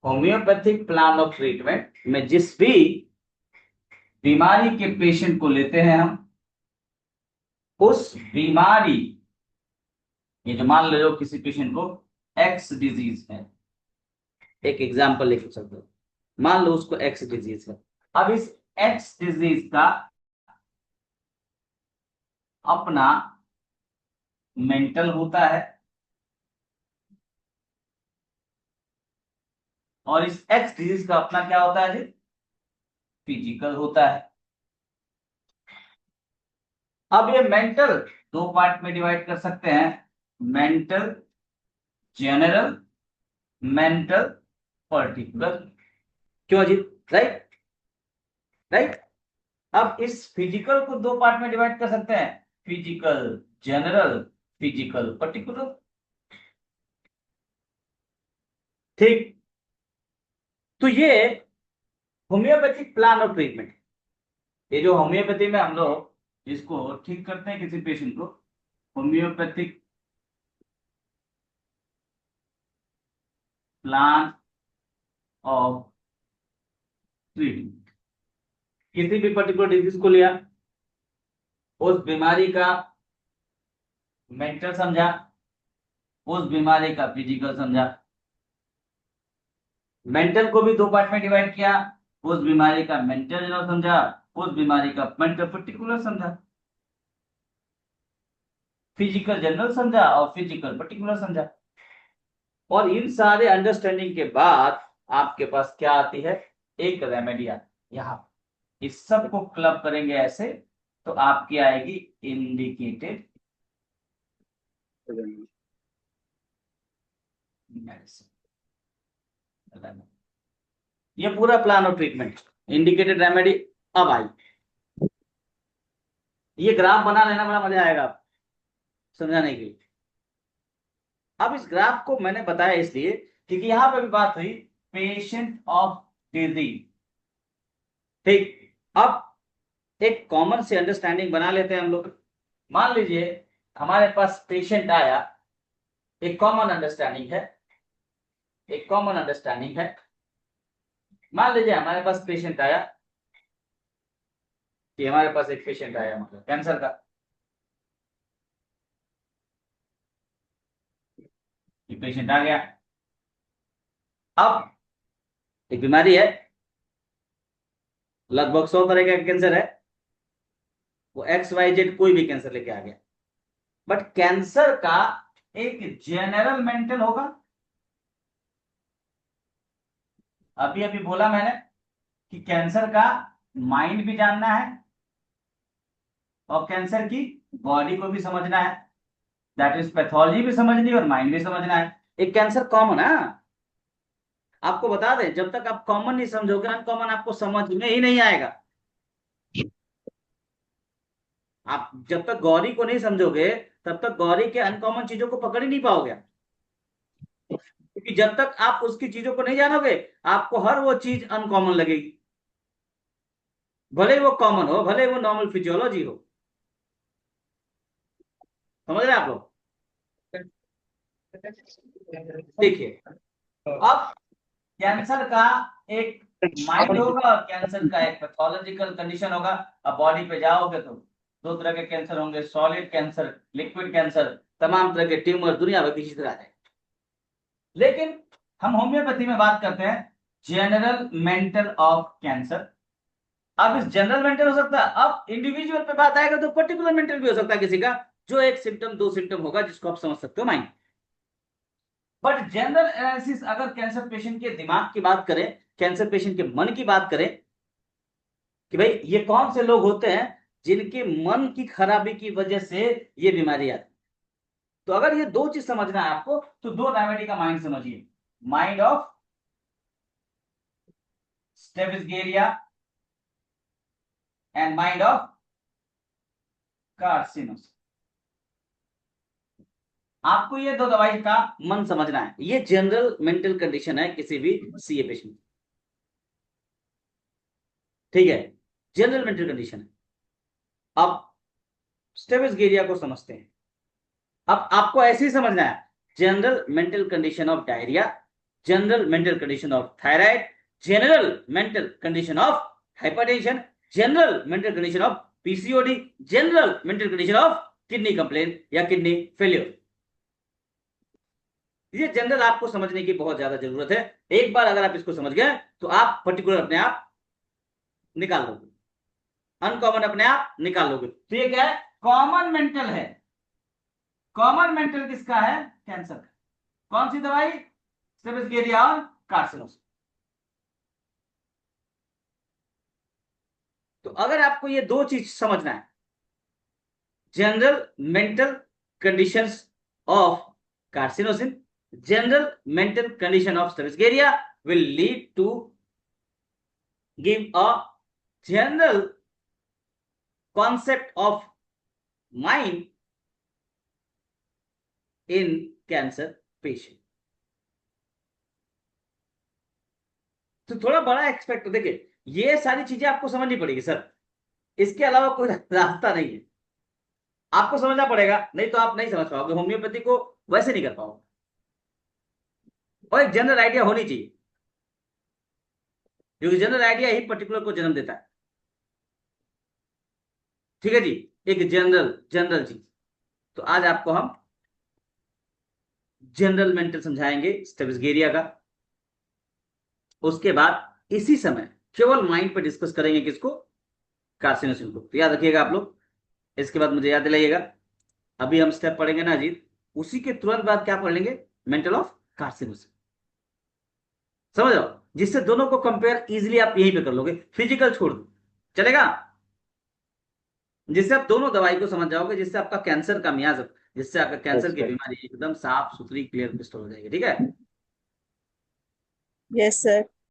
Homeopathic plan of treatment में जिस भी बीमारी के पेशेंट को लेते हैं हम, उस बीमारी, ये जो मान लो किसी पेशेंट को एक्स डिजीज है, एक एग्जांपल लिख सकते हो, मान लो उसको एक्स डिजीज है। अब इस एक्स डिजीज का अपना मेंटल होता है और इस एक्स डिजीज का अपना क्या होता है जी, फिजिकल होता है। अब ये मेंटल दो पार्ट में डिवाइड कर सकते हैं, मेंटल जनरल, मेंटल पर्टिकुलर। क्यों अजीत, राइट? राइट। अब इस फिजिकल को दो पार्ट में डिवाइड कर सकते हैं, फिजिकल जनरल, फिजिकल पर्टिकुलर। ठीक। तो ये होम्योपैथिक प्लान ऑफ ट्रीटमेंट, ये जो होम्योपैथी में हम लोग इसको ठीक करते हैं किसी पेशेंट को, होम्योपैथिक प्लान ऑफ ट्रीटमेंट। किसी भी पर्टिकुलर डिजीज को लिया, उस बीमारी का मेंटल समझा, उस बीमारी का फिजिकल समझा, मेंटल को भी दो पार्ट में डिवाइड किया, उस बीमारी का मेंटल जनरल समझा, उस बीमारी का मेंटल पर्टिकुलर समझा, फिजिकल जनरल समझा और फिजिकल पर्टिकुलर समझा। और इन सारे अंडरस्टैंडिंग के बाद आपके पास क्या आती है, एक रेमेडी आती है। यहाँ इस सब को क्लब करेंगे ऐसे, तो आपकी आएगी इंडिकेटेड मेडिसिन। ये पूरा plan of treatment, indicated remedy. अब आई, ये ग्राफ बना लेना, बड़ा मजा आएगा आप समझाने के लिए। अब इस ग्राफ को मैंने बताया इसलिए क्योंकि यहां पर भी बात हुई पेशेंट ऑफ डिजीज। ठीक। अब एक कॉमन से अंडरस्टैंडिंग बना लेते हैं हम लोग। मान लीजिए हमारे पास पेशेंट आया, एक कॉमन अंडरस्टैंडिंग है, एक कॉमन अंडरस्टैंडिंग है। मान लीजिए हमारे पास पेशेंट आया, कि हमारे पास एक पेशेंट आया मतलब कैंसर का, ये पेशेंट आ गया। अब एक बीमारी है, लगभग 100 तरह का कैंसर है, वो एक्स वाई जेड कोई भी कैंसर लेके आ गया। बट कैंसर का एक जनरल मेंटल होगा। अभी अभी बोला मैंने कि कैंसर का माइंड भी जानना है और कैंसर की बॉडी को भी समझना है, दैट इज पैथोलॉजी भी समझनी है और माइंड भी समझना है। एक कैंसर कॉमन है, आपको बता दें, जब तक आप कॉमन नहीं समझोगे अनकॉमन आपको समझ में ही नहीं आएगा। आप जब तक गौरी को नहीं समझोगे तब तक गौरी के अनकॉमन चीजों को पकड़ ही नहीं पाओगे, क्योंकि जब तक आप उसकी चीजों को नहीं जानोगे आपको हर वो चीज अनकॉमन लगेगी, भले वो कॉमन हो, भले वो नॉर्मल फिजियोलॉजी हो। समझ रहे हैं आप लोग? देखिए, अब कैंसर का एक माइंड होगा और कैंसर का एक पैथोलॉजिकल कंडीशन होगा। अब बॉडी पे जाओगे तो दो तरह के कैंसर होंगे, सॉलिड कैंसर, लिक्विड कैंसर, तमाम तरह के ट्यूमर दुनिया भर की चीज आ जाए। लेकिन हम होम्योपैथी में बात करते हैं जनरल मेंटल ऑफ कैंसर। अब इस जनरल मेंटल हो सकता है, अब इंडिविजुअल पे बात आएगा तो पर्टिकुलर मेंटल भी हो सकता है किसी का, जो एक सिम्टम दो सिम्टम होगा जिसको आप समझ सकते हो माइंड। बट जनरल एनालिसिस अगर कैंसर पेशेंट के दिमाग की बात करें, कैंसर पेशेंट के मन की बात करें कि भाई ये कौन से लोग होते हैं जिनके मन की खराबी की वजह से ये बीमारी आती है, तो अगर ये दो चीज समझना है आपको तो दो रेमेडी का माइंड समझिए, mind of staphysagria and mind of carcinosin. आपको ये दो दवाई का मन समझना है, ये जनरल मेंटल कंडीशन है किसी भी सीए पेशेंट। ठीक है, जनरल मेंटल कंडीशन है। अब स्टेफिसगेरिया को समझते हैं। अब आपको ऐसे ही समझना है, general mental condition of diarrhoea, general mental condition of thyroid, general mental condition of hypertension, general mental condition of PCOD, general mental condition of kidney complain या किडनी फेलियर। ये जनरल आपको समझने की बहुत ज्यादा जरूरत है। एक बार अगर आप इसको समझ गए तो आप पर्टिकुलर अपने आप निकाल लोगे, अनकॉमन अपने आप निकाल लोगे। तो ये क्या है, कॉमन मेंटल है। कॉमन मेंटल किसका है, कैंसर का। कौन सी दवाई, सेबेस्टेरिया और कार्सिनोस। तो अगर आपको ये दो चीज समझना है, general mental conditions of carcinosin, general mental condition of सेबेस्टेरिया will lead to give a general concept of mind in cancer patient। तो थोड़ा बड़ा एक्सपेक्ट, देखिए ये सारी चीजें आपको समझनी पड़ेगी सर, इसके अलावा कोई रास्ता नहीं है। आपको समझना पड़ेगा, नहीं तो आप नहीं समझ पाओगे, होम्योपैथी को वैसे नहीं कर पाओगे। और एक जनरल आइडिया होनी चाहिए, क्योंकि जनरल आइडिया ही पर्टिकुलर को जन्म देता है। ठीक है जी, एक जनरल जनरल चीज। तो आज आपको हम जनरल मेंटल समझाएंगे स्टेबिस्गेरिया का। उसके बाद इसी समय केवल माइंड पे डिस्कस करेंगे किसको, कार्सिनोसिन को। तो याद रखिएगा आप लोग, इसके बाद मुझे याद दिलाइएगा। अभी हम स्टेप पढ़ेंगे ना अजीत, उसी के तुरंत बाद क्या पढ़ लेंगे, मेंटल ऑफ कार्सिनोसिन। समझ लो, जिससे दोनों को कंपेयर इजीली आप यहीं पे कर लोगे, फिजिकल छोड़ दो चलेगा, जिससे आप दोनों दवाई को समझ जाओगे, जिससे आपका कैंसर का मियाज, जिससे आपका कैंसर की बीमारी एकदम साफ सुथरी क्लियर क्रिस्टल हो जाएगी। ठीक है। Yes sir.